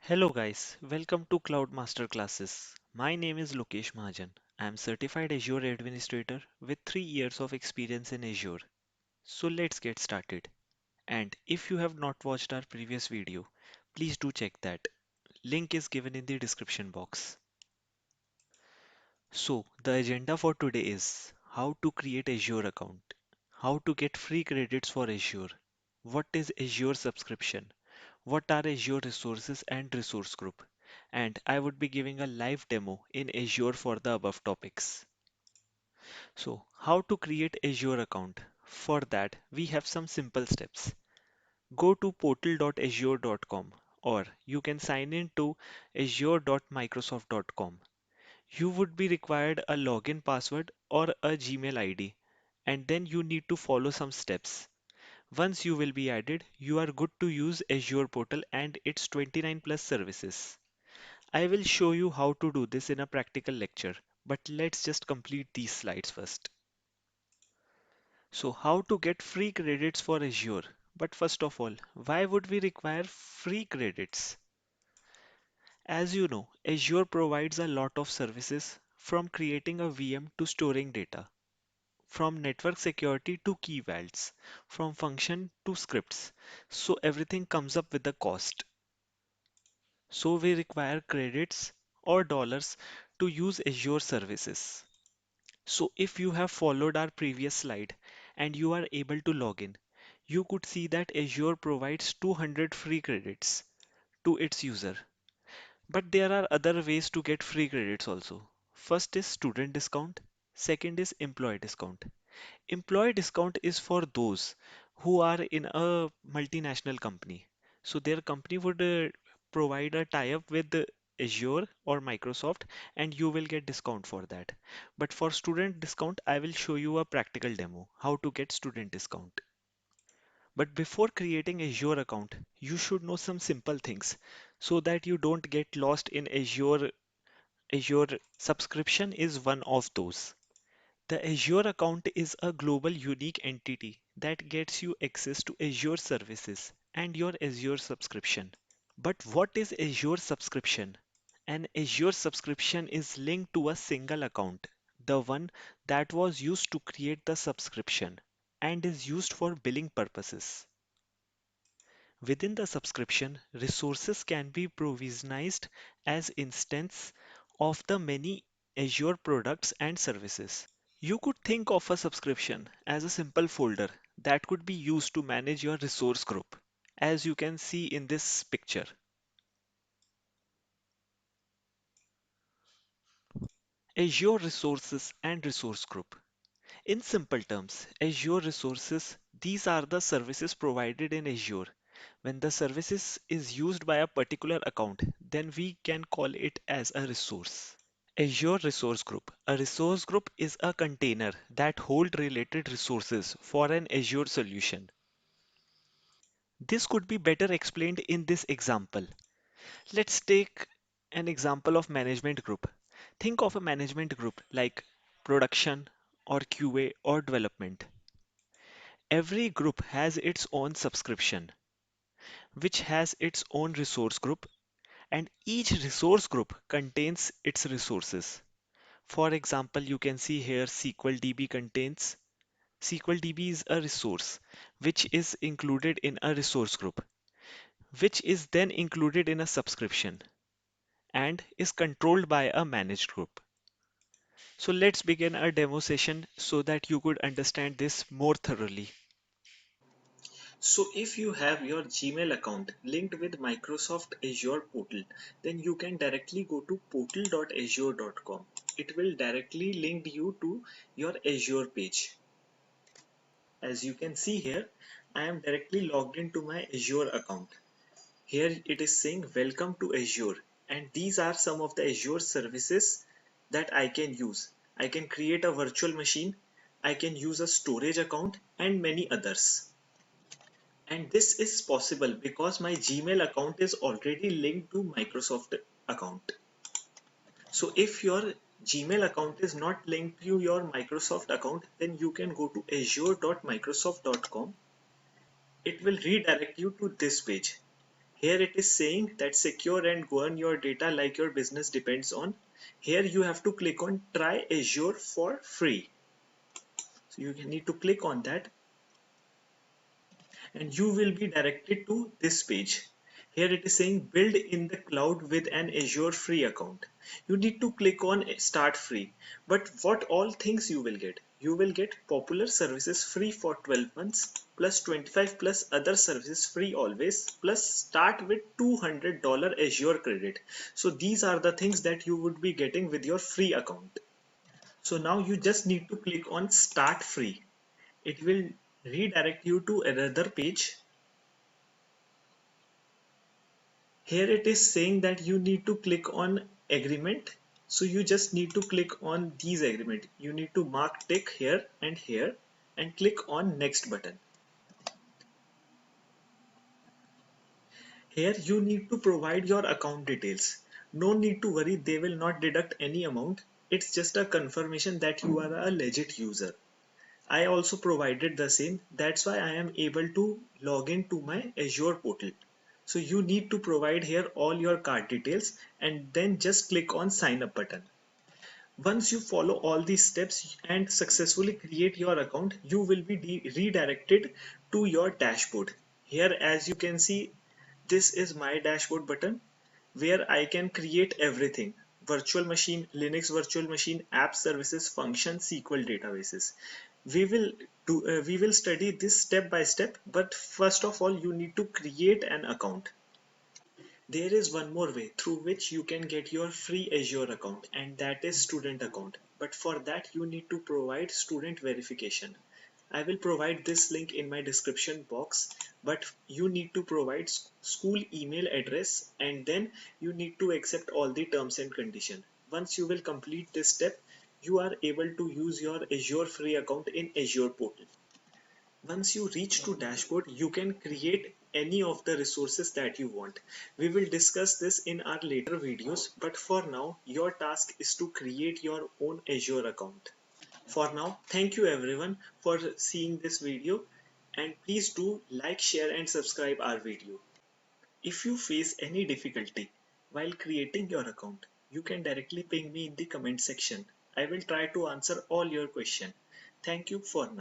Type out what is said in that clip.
Hello guys, welcome to Cloud Master Classes. My name is Lokesh Mahajan. I am certified Azure administrator with 3 years of experience in Azure. So let's get started. And if you have not watched our previous video, please do check that. Link is given in the description box. So the agenda for today is how to create Azure account, how to get free credits for Azure, what is Azure subscription, what are Azure resources and resource group, and I would be giving a live demo in Azure for the above topics. So, how to create Azure account? For that, we have some simple steps. Go to portal.azure.com or you can sign in to azure.microsoft.com. You would be required a login password or a Gmail ID, and then you need to follow some steps. Once you will be added, you are good to use Azure portal and its 29 plus services. I will show you how to do this in a practical lecture, but let's just complete these slides first. So how to get free credits for Azure? But first of all, why would we require free credits? As you know, Azure provides a lot of services from creating a VM to storing data, from network security to key vaults, from function to scripts. So everything comes up with a cost. So we require credits or dollars to use Azure services. So if you have followed our previous slide and you are able to log in, you could see that Azure provides 200 free credits to its user. But there are other ways to get free credits also. First is student discount, second is employee discount. Employee discount is for those who are in a multinational company. So their company would provide a tie-up with Azure or Microsoft and you will get discount for that. But for student discount, I will show you a practical demo how to get student discount. But before creating Azure account, you should know some simple things so that you don't get lost in Azure. Azure subscription is one of those. The Azure account is a global unique entity that gets you access to Azure services and your Azure subscription. But what is Azure subscription? An Azure subscription is linked to a single account, the one that was used to create the subscription, and is used for billing purposes. Within the subscription, resources can be provisionized as instance of the many Azure products and services. You could think of a subscription as a simple folder that could be used to manage your resource group, as you can see in this picture. Azure Resources and Resource Group. In simple terms, Azure Resources, these are the services provided in Azure. When the services is used by a particular account, then we can call it as a resource. Azure Resource Group. A resource group is a container that hold related resources for an Azure solution. This could be better explained in this example. Let's take an example of management group. Think of a management group like production or QA or development. Every group has its own subscription, which has its own resource group, and each resource group contains its resources. For example, you can see here SQL DB contains SQL DB is a resource which is included in a resource group, which is then included in a subscription and is controlled by a managed group. So let's begin our demo session so that you could understand this more thoroughly. So if you have your Gmail account linked with Microsoft Azure portal, then you can directly go to portal.azure.com. It will directly link you to your Azure page. As you can see here, I am directly logged into my Azure account. Here it is saying welcome to Azure, and these are some of the Azure services that I can use. I can create a virtual machine, I can use a storage account and many others. And this is possible because my Gmail account is already linked to Microsoft account. So if your Gmail account is not linked to your Microsoft account, then you can go to azure.microsoft.com. It will redirect you to this page. Here it is saying that secure and govern your data like your business depends on. Here you have to click on try Azure for free. So you need to click on that and you will be directed to this page. Here it is saying build in the cloud with an Azure free account. You need to click on start free. But what all things you will get? You will get popular services free for 12 months plus 25 plus other services free always plus start with $200 Azure credit. So these are the things that you would be getting with your free account. So now you just need to click on start free. It will redirect you to another page. Here it is saying that you need to click on agreement. So you just need to click on these agreement. You need to mark tick here and click on next button. Here you need to provide your account details. No need to worry, they will not deduct any amount. It's just a confirmation that you are a legit user. I also provided the same. That's why I am able to log in to my Azure portal. So you need to provide here all your card details and then just click on sign up button. Once you follow all these steps and successfully create your account, you will be redirected to your dashboard. Here, as you can see, this is my dashboard button where I can create everything. Virtual machine, Linux virtual machine, app services, function, SQL databases. We will we will study this step by step, but first of all, you need to create an account. There is one more way through which you can get your free Azure account, and that is student account. But for that you need to provide student verification. I will provide this link in my description box, but you need to provide school email address and then you need to accept all the terms and condition. Once you will complete this step, you are able to use your Azure free account in Azure portal. Once you reach to dashboard, you can create any of the resources that you want. We will discuss this in our later videos, but for now, your task is to create your own Azure account. For now, thank you everyone for seeing this video and please do like, share and subscribe our video. If you face any difficulty while creating your account, you can directly ping me in the comment section. I will try to answer all your questions. Thank you for now.